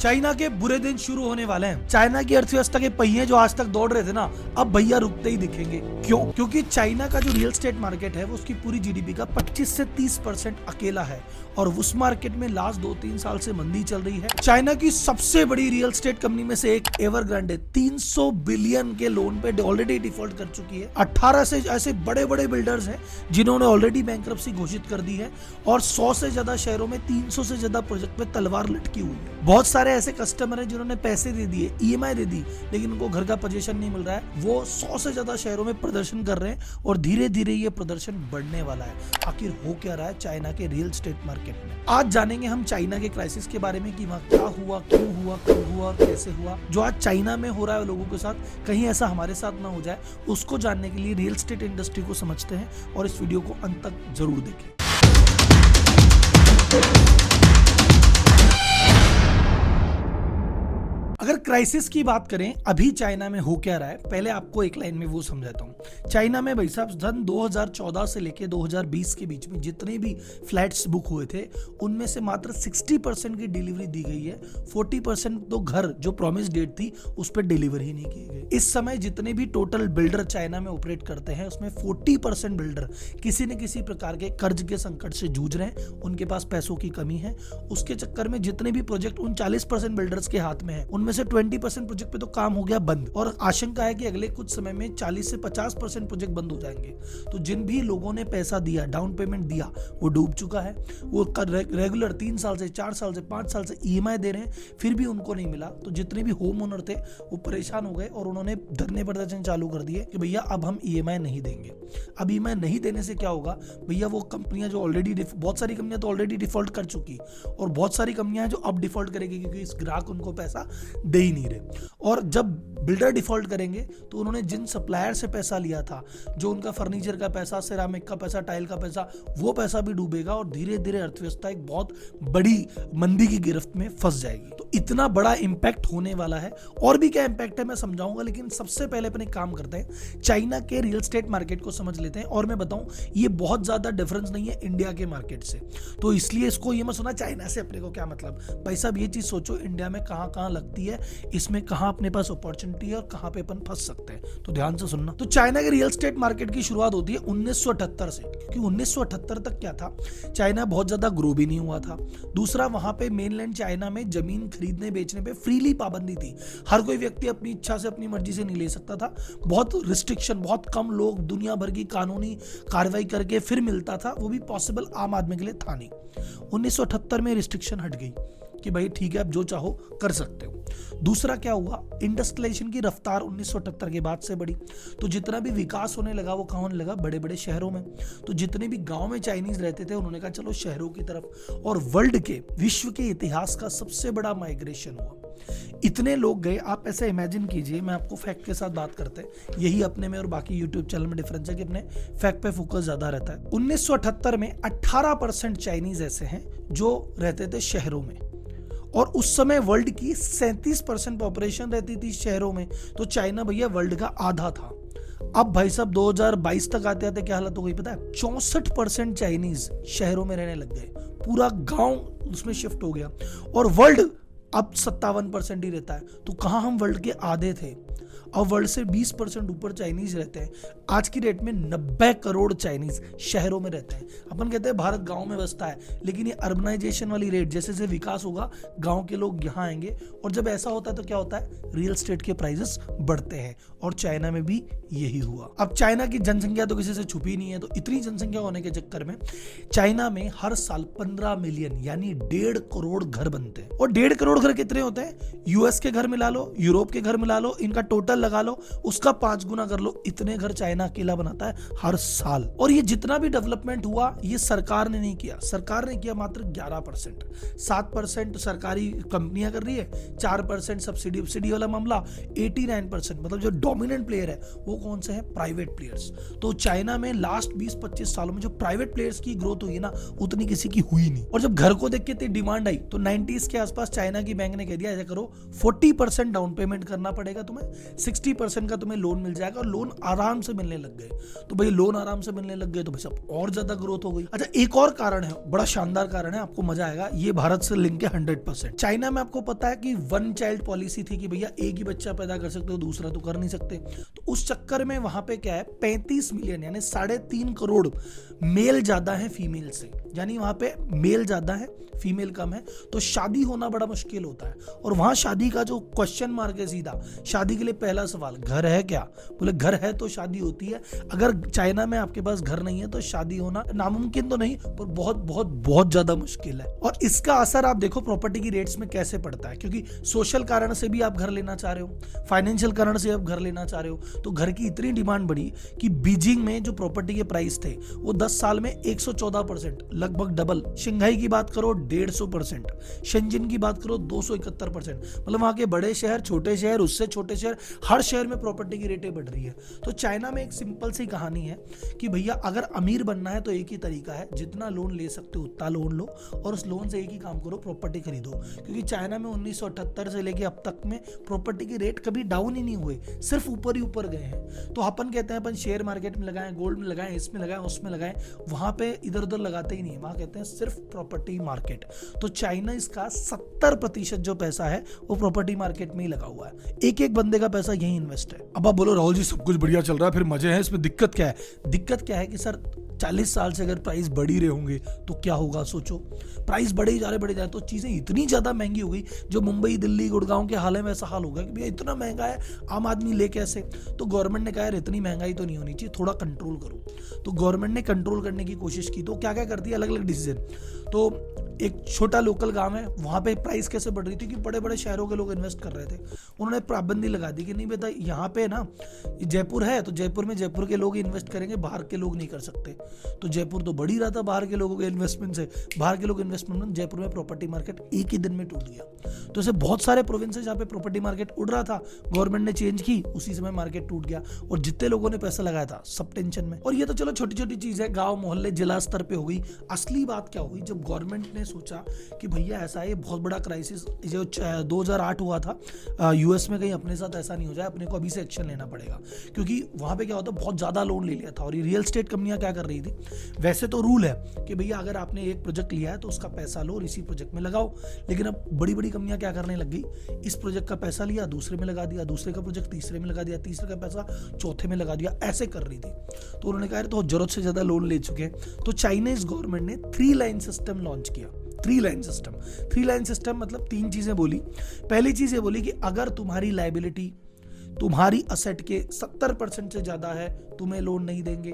China के बुरे दिन शुरू होने वाले हैं। चाइना की अर्थव्यवस्था के पहिए जो आज तक दौड़ रहे थे ना, अब भैया रुकते ही दिखेंगे। क्यों? क्योंकि चाइना का जो रियल एस्टेट मार्केट है वो उसकी पूरी जीडीपी का 25 से 30% अकेला है और उस मार्केट में लास्ट 2-3 साल से मंदी चल रही है। चाइना की सबसे बड़ी रियल एस्टेट कंपनी में से एक एवरग्रांडे 300 बिलियन के लोन पे ऑलरेडी डिफॉल्ट कर चुकी है। 18 से ऐसे बड़े बड़े बिल्डर्स हैं जिन्होंने ऑलरेडी बैंकरप्सी घोषित कर दी है और 100 से ज्यादा शहरों में 300 से ज्यादा प्रोजेक्ट पे तलवार लटकी हुई है। बहुत सारे ऐसे कस्टमर हैं जिन्होंने पैसे दे दिए, ईएमआई दे दी, लेकिन उनको घर का पोजीशन नहीं मिल रहा है। वो 100 से ज्यादा शहरों में प्रदर्शन कर रहे हैं और धीरे धीरे ये प्रदर्शन बढ़ने वाला है। आखिर हो क्या रहा है चाइना के रियल एस्टेट मार्केट में? आज जानेंगे हम चाइना के क्राइसिस के बारे में कि वहाँ क्या हुआ, क्यों हुआ, कब हुआ और कैसे हुआ। जो आज चाइना में हो रहा है लोगों के साथ, कहीं ऐसा हमारे साथ ना हो जाए, उसको जानने के लिए रियल एस्टेट इंडस्ट्री को समझते हैं और इस वीडियो को अंत तक जरूर देखें। अगर क्राइसिस की बात करें अभी चाइना में हो क्या रहा है, पहले आपको एक लाइन में वो समझाता हूं। चाइना में भाई साहब सन 2014 से लेके 2020 के बीच में जितने भी फ्लैट्स बुक हुए थे उनमें से मात्र 60% की डिलीवरी दी गई है। 40% तो घर जो प्रॉमिस डेट थी उस पर डिलीवरी ही नहीं की गई। इस समय जितने भी टोटल बिल्डर चाइना में ऑपरेट करते हैं उसमें 40% बिल्डर किसी न किसी प्रकार के कर्ज के संकट से जूझ रहे हैं, उनके पास पैसों की कमी है। उसके चक्कर में जितने भी प्रोजेक्ट उन 40% बिल्डर्स के हाथ में है उनमें से 20% प्रोजेक्ट पे तो काम हो गया बंद और आशंका है कि अगले कुछ समय में 40 से 50% प्रोजेक्ट बंद हो जाएंगे। तो जिन भी लोगों ने पैसा दिया, डाउन पेमेंट दिया, वो डूब चुका है। वो रेगुलर 3 साल से 4 साल से 5 साल से ईएमआई दे रहे हैं, फिर भी उनको नहीं मिला। तो जितने भी होम ओनर थे वो परेशान हो गए और उन्होंने धरने प्रदर्शन चालू कर दिए कि भैया अब हम ईएमआई नहीं देंगे। अब ईएमआई नहीं देने से क्या होगा भैया, वो कंपनियां जो ऑलरेडी बहुत सारी कंपनियां तो ऑलरेडी डिफॉल्ट कर चुकी और बहुत सारी कंपनियां जो अब डिफॉल्ट करेगी क्योंकि इस ग्राहक उनको पैसा दे ही नहीं रहे। और जब बिल्डर डिफॉल्ट करेंगे तो उन्होंने जिन सप्लायर से पैसा लिया था, जो उनका फर्नीचर का पैसा, सिरामिक का पैसा, टाइल का पैसा, वो पैसा भी डूबेगा और धीरे धीरे अर्थव्यवस्था एक बहुत बड़ी मंदी की गिरफ्त में फंस जाएगी। तो इतना बड़ा इंपैक्ट होने वाला है। और भी क्या इंपैक्ट है मैं समझाऊंगा, लेकिन सबसे पहले अपने काम करते हैं, चाइना के रियल एस्टेट मार्केट को समझ लेते हैं। और मैं बताऊं ये बहुत ज्यादा डिफरेंस नहीं है इंडिया के मार्केट से, तो इसलिए इसको ये मत सुना चाइना से अपने को क्या मतलब। भाई साहब ये चीज सोचो इंडिया में कहां कहां लगती है, इसमें कहां अपने पास अपॉर्चुनिटी है और कहां पे अपन फंस सकते हैं। तो ध्यान से सुनना। तो चाइना के रियल एस्टेट मार्केट की शुरुआत होती है 1978 से, क्योंकि 1978 तक क्या था, चाइना बहुत ज्यादा ग्रो भी नहीं हुआ था। दूसरा, वहां पे मेनलैंड चाइना में जमीन खरीदने बेचने पे फ्रीली पाबंदी थी। हर कोई व्यक्ति अपनी इच्छा से अपनी मर्जी से नहीं ले सकता था। बहुत रिस्ट्रिक्शन, बहुत कम लोग दुनिया भर की कानूनी कार्रवाई करके फिर मिलता था, वो भी पॉसिबल आम आदमी के लिए था नहीं। 1978 में रिस्ट्रिक्शन हट गई कि भाई ठीक है आप जो चाहो कर सकते हो। दूसरा क्या हुआ, इंडस्ट्रियलाइजेशन की रफ्तार 1978 के बाद से बढ़ी। तो जितना भी विकास होने लगा वो कहाँ होने लगा, बड़े बड़े शहरों में। तो जितने भी गांव में चाइनीज रहते थे उन्होंने कहा चलो शहरों की तरफ, और वर्ल्ड के, विश्व के इतिहास का सबसे बड़ा माइग्रेशन हुआ। इतने लोग गए, आप ऐसे इमेजिन कीजिए, मैं आपको फैक्ट के साथ बात करते हैं, यही अपने में और बाकी यूट्यूब चैनल में डिफरेंस है कि अपने फैक्ट पे फोकस ज्यादा रहता है। 1978 में 18% चाइनीज ऐसे हैं जो रहते थे शहरों में, और उस समय वर्ल्ड की 37% पॉपुलेशन रहती थी शहरों में। तो चाइना भैया वर्ल्ड का आधा था। अब भाई साहब 2022 तक आते आते क्या हालत हो गई पता है, 64% चाइनीज शहरों में रहने लग गए, पूरा गांव उसमें शिफ्ट हो गया। और वर्ल्ड अब 57% ही रहता है। तो कहां हम वर्ल्ड के आधे थे, अब वर्ल्ड से 20% ऊपर चाइनीज रहते हैं। आज की डेट में 90 करोड़ चाइनीज शहरों में रहते हैं। अपन कहते हैं भारत गांव में बसता है, लेकिन ये अर्बनाइजेशन वाली रेट, जैसे जैसे विकास होगा गांव के लोग यहाँ आएंगे, और जब ऐसा होता है तो क्या होता है, रियल एस्टेट के प्राइसेस बढ़ते हैं। और चाइना में भी यही हुआ। अब चाइना की जनसंख्या तो किसी से छुपी नहीं है, तो इतनी जनसंख्या होने के चक्कर में चाइना में हर साल 15 मिलियन यानी 1.5 करोड़ घर बनते हैं। और 1.5 करोड़ घर कितने होते हैं, यूएस के घर मिला लो, यूरोप के घर मिला लो, इनका टोटल लगा लो, उसका 5 गुना कर लो, इतने घर चाइना अकेला बनाता है हर साल। और ये जितना भी डेवलपमेंट हुआ ये सरकार ने नहीं किया, सरकार ने किया मात्र 11%। 7% सरकारी कंपनियां कर रही है, 4% सब्सिडी वाला मामला, 89% मतलब जो डोमिनेंट प्लेयर है वो कौन से है, प्राइवेट प्लेयर्स। तो चाइना में लास्ट 20-25 सालों में जो प्राइवेट प्लेयर्स की ग्रोथ हुई है ना, उतनी किसी की हुई नहीं। और जब घर को देख के इतनी डिमांड आई तो 90s के आसपास चाइना की की बैंक ने कह दिया ऐसा करो 40% डाउन पेमेंट करना पड़ेगा तुम्हें, 60% का तुम्हें लोन मिल जाएगा, और लोन आराम से मिलने लग गए। तो भाई लोन आराम से मिलने लग गए तो भाई सब और ज्यादा ग्रोथ हो गई। अच्छा, एक और कारण है, बड़ा शानदार कारण है, आपको मजा आएगा, ये भारत से लिंक है 100%। चाइना में आपको पता है कि 1 चाइल्ड पॉलिसी थी कि भैया एक ही बच्चा पैदा कर सकते हो, दूसरा तो कर नहीं सकते। तो उस चक्कर में वहां पे क्या है, 35 मिलियन यानी 3.5 करोड़ मेल ज्यादा है फीमेल से, यानी वहां पे मेल ज्यादा है फीमेल कम है, तो शादी होना बड़ा मुश्किल होता है। और वहां शादी का जो क्वेश्चन मार्क है सीधा, शादी के लिए पहला सवाल घर है क्या, बोले घर है तो शादी होती है। अगर चाइना में आपके पास घर नहीं है तो शादी होना नामुमकिन तो नहीं, पर बहुत बहुत बहुत ज्यादा मुश्किल है। और इसका असर आप देखो प्रॉपर्टी की रेट्स में कैसे पड़ता है, क्योंकि सोशल कारण से भी आप घर लेना चाह रहे हो, फाइनेंशियल कारण से आप घर लेना चाह रहे हो, तो घर की इतनी डिमांड बढ़ी कि बीजिंग में जो प्रॉपर्टी के प्राइस थे वो 10 साल में 114%, लगभग डबल। शंघाई की बात करो 150%, शेंजिन की बात करो 271%। मतलब वहां के बड़े शहर, छोटे शहर, उससे छोटे शहर, हर शहर में प्रॉपर्टी की रेटें बढ़ रही है। तो चाइना में एक सिंपल सी कहानी है कि भैया अगर अमीर बनना है तो एक ही तरीका है, जितना लोन ले सकते हो उतना लोन लो, और उस लोन से एक ही काम करो, प्रॉपर्टी खरीदो। क्योंकि चाइना में 1978 से लेके अब तक में प्रॉपर्टी की रेट कभी डाउन ही नहीं हुए, सिर्फ ऊपर ही ऊपर गए हैं। तो अपन कहते हैं अपन शेयर मार्केट में लगाएं, गोल्ड में लगाएं, इसमें लगाएं, उसमें लगाएं, वहां पे इधर उधर लगाते ही नहीं है, वहां कहते हैं सिर्फ प्रॉपर्टी मार्केट। तो चाइना इसका 70% जो पैसा है वो प्रॉपर्टी मार्केट में ही लगा हुआ है, एक एक बंदे का पैसा यही इन्वेस्ट है। अब आप बोलो राहुल जी सब कुछ बढ़िया चल रहा है, फिर मजे हैं, इसमें दिक्कत क्या है? दिक्कत क्या है कि सर 40 साल से अगर प्राइस बढ़ ही रहे होंगे तो क्या होगा, सोचो। प्राइस बढ़े ही जा रहे तो चीजें इतनी ज्यादा महंगी हो गई, जो मुंबई, दिल्ली, गुड़गांव के हाल में ऐसा हाल होगा कि भैया इतना महंगा है, आम आदमी ले कैसे। तो गवर्नमेंट ने कहा यार इतनी महंगाई तो नहीं होनी चाहिए, थोड़ा कंट्रोल करो। तो गवर्नमेंट ने कंट्रोल करने की कोशिश की, तो क्या क्या करती है, अलग अलग डिसीजन। तो एक छोटा लोकल गांव है, वहां पे प्राइस कैसे बढ़ रही थी कि बड़े बड़े शहरों के लोग इन्वेस्ट कर रहे थे, उन्होंने पाबंदी लगा दी कि नहीं बेटा यहाँ पे ना जयपुर है तो जयपुर में जयपुर के लोग इन्वेस्ट करेंगे, बाहर के लोग नहीं कर सकते। तो जयपुर तो बढ़ ही रहा था बाहर के लोगों के इन्वेस्टमेंट से, बाहर के लोग इन्वेस्टमेंट में जयपुर में प्रॉपर्टी मार्केट एक ही दिन में टूट गया। तो ऐसे बहुत सारे प्रोविंस है जहाँ पे प्रॉपर्टी मार्केट उड़ रहा था, गवर्नमेंट ने चेंज की, उसी समय मार्केट टूट गया, और जितने लोगों ने पैसा लगाया था सब टेंशन में। और ये तो चलो छोटी छोटी चीज है, गांव मोहल्ले जिला स्तर पे हो गई। असली बात क्या हुई, जब गवर्नमेंट ने सोचा कि भैया ऐसा है बहुत बड़ा क्राइसिस जो 2008 हुआ था यूएस में, कहीं अपने साथ ऐसा नहीं हो जाए, अपने को अभी से एक्शन लेना पड़ेगा। क्योंकि वहां पे क्या होता है, बहुत ज्यादा लोन ले लिया था, और ये रियल एस्टेट कंपनियां क्या कर रही थी, वैसे तो रूल है कि भैया अगर आपने एक प्रोजेक्ट लिया है तो उसका पैसा लो और इसी प्रोजेक्ट में लगाओ, लेकिन अब बड़ी बड़ी कंपनियां क्या करने लग गई, इस प्रोजेक्ट का पैसा लिया दूसरे में लगा दिया, दूसरे का प्रोजेक्ट तीसरे में लगा दिया, तीसरे का पैसा चौथे में लगा दिया, ऐसे कर रही थी। तो उन्होंने कहा तो जरूरत से ज्यादा लोन ले चुके हैं। तो चाइनीज गवर्नमेंट ने 3 लाइन सिस्टम लॉन्च किया। 3 लाइन सिस्टम मतलब 3 चीजें बोली। पहली चीज ये बोली कि अगर तुम्हारी लायबिलिटी तुम्हारी असेट के 70% से ज्यादा है, तुम्हें लोन नहीं देंगे।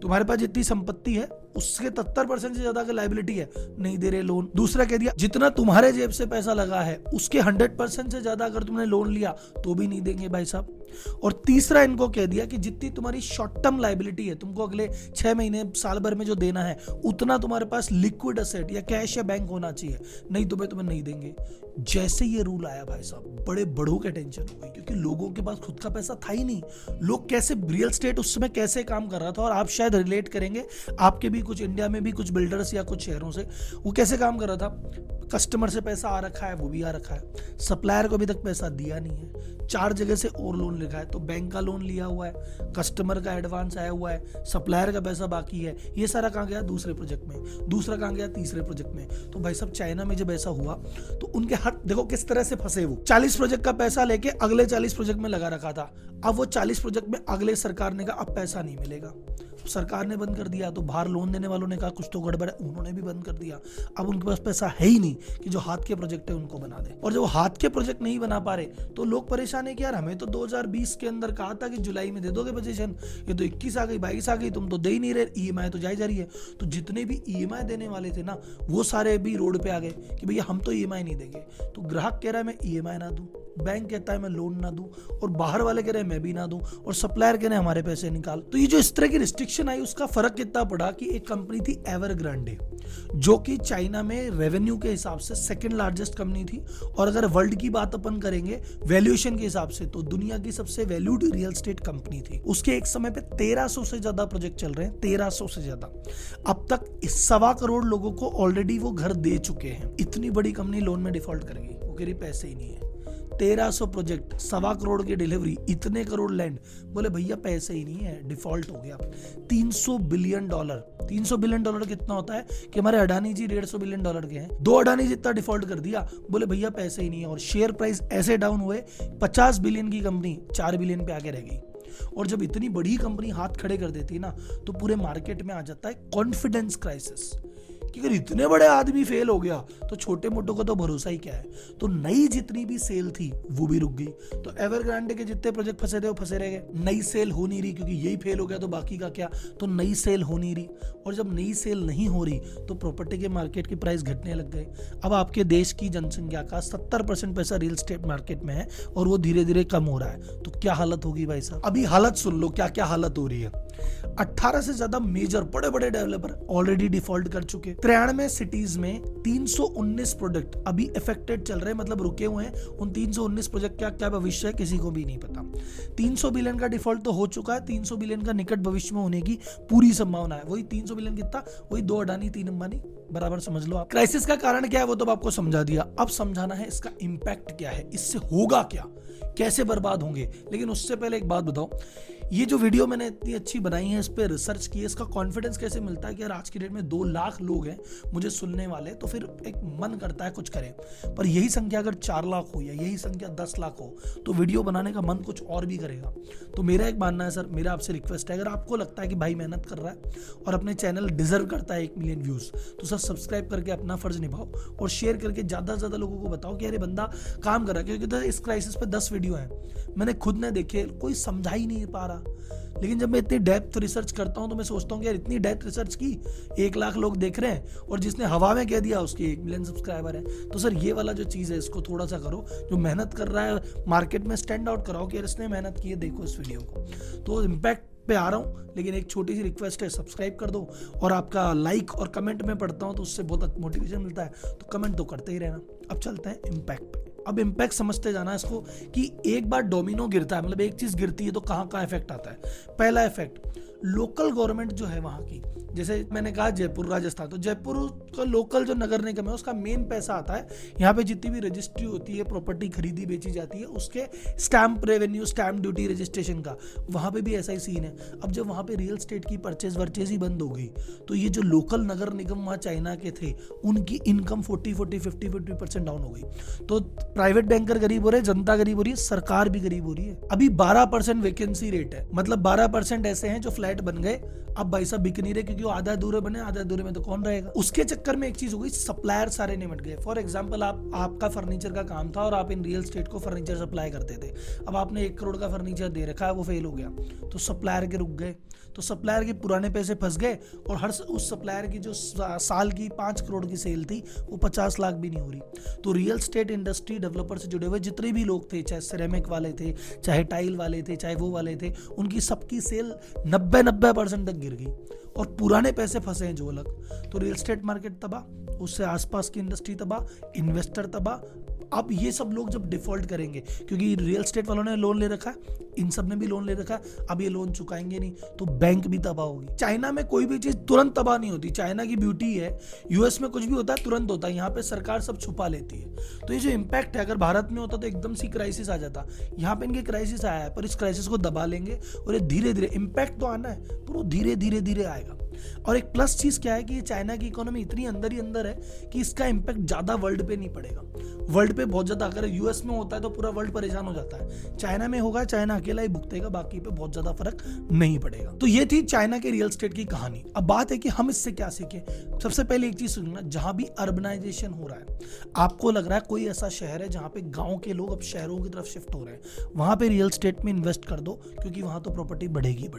तुम्हारे पास जितनी संपत्ति है उसके 70% से ज्यादा की लायबिलिटी है, नहीं दे रहे लोन। दूसरा कह दिया जितना तुम्हारे जेब से पैसा लगा है उसके 100% से ज्यादा अगर तुमने लोन लिया तो भी नहीं देंगे भाई साहब। और तीसरा इनको कह दिया कि जितनी तुम्हारी शॉर्ट टर्म लायबिलिटी है, तुमको अगले 6 महीने साल भर में जो देना है उतना तुम्हारे पास लिक्विड असेट या कैश या बैंक होना चाहिए, नहीं तुम्हें नहीं देंगे। जैसे ये रूल आया भाई साहब, बड़े बड़ों के टेंशन हो गई, क्योंकि लोगों के पास खुद का पैसा था ही नहीं। लोग कैसे, रियल एस्टेट उस समय कैसे काम कर रहा था, और आप शायद रिलेट करेंगे, आपके भी कुछ इंडिया में भी कुछ बिल्डर्स या कुछ शहरों से, वो कैसे काम कर रहा था। कस्टमर से पैसा आ रखा है, वो भी आ रखा है, सप्लायर को अभी तक पैसा दिया नहीं है, 4 जगह से और लोन लिखा है, तो बैंक का लोन लिया हुआ है, कस्टमर का एडवांस आया हुआ है, सप्लायर का पैसा बाकी है, ये सारा कहाँ गया, दूसरे प्रोजेक्ट में, दूसरा कहाँ गया, तीसरे प्रोजेक्ट में। तो भाई साहब चाइना में जब ऐसा हुआ तो उनके हाथ देखो किस तरह से फंसे, वो 40 प्रोजेक्ट का पैसा लेके अगले 40 प्रोजेक्ट में लगा रखा था। अब वो 40 प्रोजेक्ट में अगले सरकार ने कहा अब पैसा नहीं मिलेगा, सरकार ने बंद कर दिया। तो बाहर लोन देने वालों ने कहा कुछ तो गड़बड़ है, उन्होंने भी बंद कर दिया। अब उनके पास पैसा है ही नहीं कि जो हाथ के प्रोजेक्ट है उनको बना दे। और जब हाथ के प्रोजेक्ट नहीं बना पा रहे तो लोग परेशान है कि यार हमें तो 2020 के अंदर कहा था कि जुलाई में दे दोगे पोजीशन, ये तो 21 आ गई, 22 आ गई, तुम तो दे ही नहीं रहे, ईएमआई तो जाई जा रही है। तो जितने भी ईएमआई देने वाले थे ना, वो सारे भी रोड पे आ गए कि भैया हम तो ईएमआई नहीं देंगे। तो ग्राहक कह रहा है मैं ईएमआई ना दूं, बैंक कहता है मैं लोन ना दूं, और बाहर वाले कह रहे हैं मैं भी ना दूं, और सप्लायर कह रहे हैं हमारे पैसे निकाल। तो ये जो इस तरह की रिस्ट्रिक्शन आई, उसका फर्क कितना पड़ा कि एक कंपनी थी एवरग्रांडे, जो कि चाइना में रेवेन्यू के हिसाब से सेकंड लार्जेस्ट कंपनी थी, और अगर वर्ल्ड की बात अपन करेंगे वैल्यूएशन के हिसाब से तो दुनिया की सबसे वैल्यूड रियल एस्टेट कंपनी थी। उसके एक समय पे 1300 से ज्यादा प्रोजेक्ट चल रहे हैं, 1300 से ज्यादा। अब तक 1.25 करोड़ लोगों को ऑलरेडी वो घर दे चुके हैं। इतनी बड़ी कंपनी लोन में डिफॉल्ट कर गई, वो कह रही पैसे ही नहीं है। 1300 प्रोजेक्ट, 1.25 करोड़ की डिलीवरी, इतने करोड़ लैंड, बोले भैया पैसे ही नहीं है, डिफॉल्ट हो गया। $300 बिलियन, $300 बिलियन कितना होता है कि हमारे अडानी जी $150 बिलियन के हैं। 2 अडानी जितना डिफॉल्ट कर दिया, बोले भैया पैसे ही नहीं है, और शेयर प्राइस ऐसे डाउन हुए, 50 बिलियन की कंपनी 4 बिलियन पे आगे रह गई। और जब इतनी बड़ी कंपनी हाथ खड़े कर देती है ना, तो पूरे मार्केट में आ जाता है कॉन्फिडेंस क्राइसिस कि अगर इतने बड़े आदमी फेल हो गया तो छोटे मोटों का तो भरोसा ही क्या है। तो नई जितनी भी सेल थी वो भी रुक गई। तो एवरग्रांडे के जितने प्रोजेक्ट फंसे थे वो फंसे रह गए, नई सेल हो नहीं रही, क्योंकि यही फेल हो गया तो बाकी का क्या। तो नई सेल हो नहीं रही, और जब नई सेल नहीं हो रही तो प्रॉपर्टी के मार्केट की प्राइस घटने लग गए। अब आपके देश की जनसंख्या का 70% पैसा रियल एस्टेट मार्केट में है, और वो धीरे धीरे कम हो रहा है। तो क्या हालत होगी भाई साहब, अभी हालत सुन लो क्या क्या हालत हो रही है। 18 से ज्यादा मेजर बड़े बड़े डेवलपर ऑलरेडी डिफॉल्ट कर चुके। 93 सिटीज में 319 प्रोजेक्ट अभी अफेक्टेड चल रहे हैं, मतलब रुके हुए हैं। उन 319 प्रोजेक्ट का क्या भविष्य है किसी को भी नहीं पता। 300 बिलियन का डिफॉल्ट तो हो चुका है, 300 बिलियन का निकट भविष्य में होने की पूरी संभावना है। वही 300 बिलियन कितना, वही 2 अडानी 3 अंबानी, बराबर समझ लो आप। क्राइसिस का कारण क्या है वो तो आपको समझा दिया, अब समझाना है इसका इंपैक्ट क्या है, इससे होगा क्या, कैसे बर्बाद होंगे। लेकिन उससे पहले एक बात बताओ, ये जो वीडियो मैंने इतनी अच्छी बनाई है, इस पे रिसर्च की है, इसका कॉन्फिडेंस कैसे मिलता है कि यार आज की डेट में 2 लाख लोग हैं मुझे सुनने वाले, तो फिर एक मन करता है कुछ करें। पर यही संख्या अगर 4 लाख हो या यही संख्या 10 लाख हो तो वीडियो बनाने का मन कुछ और भी करेगा। तो मेरा एक मानना है सर, मेरा आपसे रिक्वेस्ट है, अगर आपको लगता है कि भाई मेहनत कर रहा है और अपने चैनल डिजर्व करता है 1 मिलियन व्यूज, तो सर सब्सक्राइब करके अपना फर्ज निभाओ और शेयर करके ज्यादा से ज्यादा लोगों को बताओ कि अरे बंदा काम कर रहा है। क्योंकि इस क्राइसिस पे 10 वीडियो है, मैंने खुद ने देखे, कोई समझा ही नहीं पा रहा। लेकिन जब मैं इतनी डेप्थ रिसर्च करता हूं तो मैं सोचता हूं कि यार इतनी डेप्थ रिसर्च की, 1 लाख लोग देख रहे हैं, और जिसने हवा में कह दिया उसके 1 मिलियन सब्सक्राइबर है। तो सर ये वाला जो चीज़ है इसको थोड़ा सा करो, जो मेहनत कर रहा है मार्केट में स्टैंड आउट कराओ कि यार इसने मेहनत की है, देखो इस वीडियो को। तो इम्पैक्ट पे आ रहा हूँ, लेकिन एक छोटी सी रिक्वेस्ट है, सब्सक्राइब कर दो, और आपका लाइक और कमेंट में पढ़ता हूँ तो उससे बहुत मोटिवेशन मिलता है, तो कमेंट तो करते ही रहना। अब चलते हैं इम्पैक्ट पे। अब इम्पैक्ट समझते जाना इसको कि एक बार डोमिनो गिरता है, मतलब एक चीज गिरती है तो कहाँ कहाँ इफेक्ट आता है। पहला इफेक्ट, लोकल गवर्नमेंट जो है वहाँ की, जैसे मैंने कहा जयपुर राजस्थान, तो जयपुर का लोकल जो नगर निगम है उसका मेन पैसा आता है यहाँ पे, जितनी भी रजिस्ट्री होती है, प्रॉपर्टी खरीदी बेची जाती है, उसके stamp revenue, stamp duty, registration का, वहाँ पे भी ऐसा ही सीन है। अब जब वहाँ पे रियल एस्टेट की परचेज वर्चेज ही बंद हो गई, तो ये जो लोकल नगर निगम वहाँ चाइना के थे, उनकी इनकम 40% डाउन हो गई। तो प्राइवेट बैंकर गरीब हो रहे, जनता गरीब हो रही है, सरकार भी गरीब हो रही है। अभी 12% वैकेंसी रेट है, मतलब 12% ऐसे हैं जो फ्लैट बन गए, अब भाई साहब बिक नहीं रहे, क्योंकि वो आधा अधूरे बने, आधा अधूरे में तो कौन रहेगा। उसके चक्कर में एक चीज हो गई, सप्लायर सारे निमट गए। फॉर एग्जांपल, आपका फर्नीचर का काम था और आप इन रियल एस्टेट को फर्नीचर सप्लाई करते थे। अब आपने 1 करोड़ का फर्नीचर दे रखा है, वो फेल हो गया, तो सप्लायर के रुक गए, तो सप्लायर के पुराने पैसे फंस गए, और हर उस सप्लायर की जो साल की 5 करोड़ की सेल थी वो 50 लाख भी नहीं हो रही। तो रियल एस्टेट इंडस्ट्री डेवलपर से जुड़े हुए जितने भी लोग थे, चाहे सिरेमिक वाले थे, चाहे टाइल वाले थे, चाहे वो वाले थे, उनकी सबकी सेल 90% तक गिर गई, और पुराने पैसे फंसे हैं जो अलग। तो रियल एस्टेट मार्केट तबाह, उससे आसपास की इंडस्ट्री तबाह, इन्वेस्टर तबाह। अब ये सब लोग जब डिफॉल्ट करेंगे, क्योंकि रियल एस्टेट वालों ने लोन ले रखा है, इन सब ने भी लोन ले रखा है, अब ये लोन चुकाएंगे नहीं तो बैंक भी तबाह होगी। चाइना में कोई भी चीज तुरंत तबाह नहीं होती, चाइना की ब्यूटी है। यूएस में कुछ भी होता है तुरंत होता है, यहाँ पे सरकार सब छुपा लेती है। तो ये जो इम्पैक्ट है, अगर भारत में होता तो एकदम सी क्राइसिस आ जाता, यहाँ पे इनके क्राइसिस आया है, पर इस क्राइसिस को दबा लेंगे, और ये धीरे धीरे इम्पैक्ट तो आना है, पर वो धीरे धीरे आएगा। और एक प्लस चीज क्या है कि ये चाइना की इकोनॉमी इतनी अंदर ही अंदर है कि इसका इंपैक्ट ज्यादा वर्ल्ड पे नहीं पड़ेगा। वर्ल्ड पे बहुत ज्यादा, अगर यूएस में होता है तो पूरा वर्ल्ड परेशान हो जाता है, चाइना में होगा चाइना अकेला ही भुगतेगा, बाकी पे बहुत ज्यादा फर्क नहीं पड़ेगा। तो ये थी चाइना के रियल एस्टेट की कहानी। अब बात है कि हम इससे क्या सीखें। सबसे पहले एक चीज सुनना, जहां भी अर्बनाइजेशन हो रहा है, आपको लग रहा है कोई ऐसा शहर है जहां पे गांव के लोग अब शहरों की तरफ शिफ्ट हो रहे हैं, वहां पे रियल एस्टेट में इन्वेस्ट कर दो, क्योंकि वहां तो प्रॉपर्टी बढ़ेगी,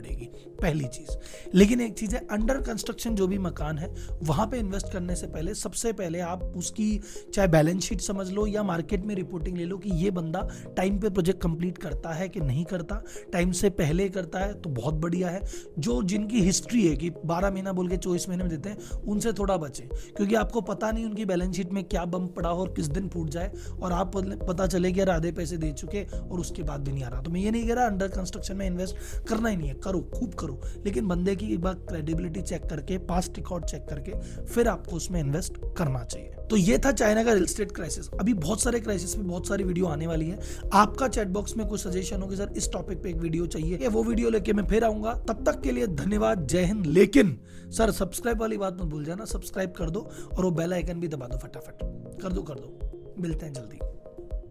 पहली चीज। लेकिन एक चीज है, अंडर अंडर कंस्ट्रक्शन जो भी मकान है वहां पे इन्वेस्ट करने से पहले सबसे पहले आप उसकी चाहे बैलेंस शीट समझ लो या मार्केट में रिपोर्टिंग ले लो कि ये बंदा टाइम पे प्रोजेक्ट कंप्लीट करता है कि नहीं करता। टाइम से पहले करता है तो बहुत बढ़िया है, जो जिनकी हिस्ट्री है कि 12 महीना बोल के 24 महीने में देते हैं उनसे थोड़ा बचे, क्योंकि आपको पता नहीं उनकी बैलेंस शीट में क्या बम पड़ा हो और किस दिन फूट जाए और आप पता चले कि यार आधे पैसे दे चुके और उसके बाद भी नहीं आ रहा। तो मैं ये नहीं कह रहा अंडर कंस्ट्रक्शन में इन्वेस्ट करना ही नहीं है, करो खूब करो, लेकिन बंदे की एक बार क्रेडिबिलिटी चेक करके, पास्ट रिकॉर्ड चेक करके फिर आपको उसमें इन्वेस्ट करना चाहिए। तो ये था चाइना का रियल एस्टेट क्राइसिस। अभी बहुत सारे क्राइसिस पे बहुत सारी वीडियो आने वाली है। आपका चैट बॉक्स में कोई सजेशन हो कि सर इस टॉपिक पे एक वीडियो चाहिए, वो वीडियो लेके मैं फिर आऊंगा। तब तक के लिए धन्यवाद, जय हिंद। लेकिन सर सब्सक्राइब वाली बात मत भूल जाना, सब्सक्राइब कर दो और वो बेल आइकन भी दबा दो, फटाफट कर दो। मिलते हैं जल्दी।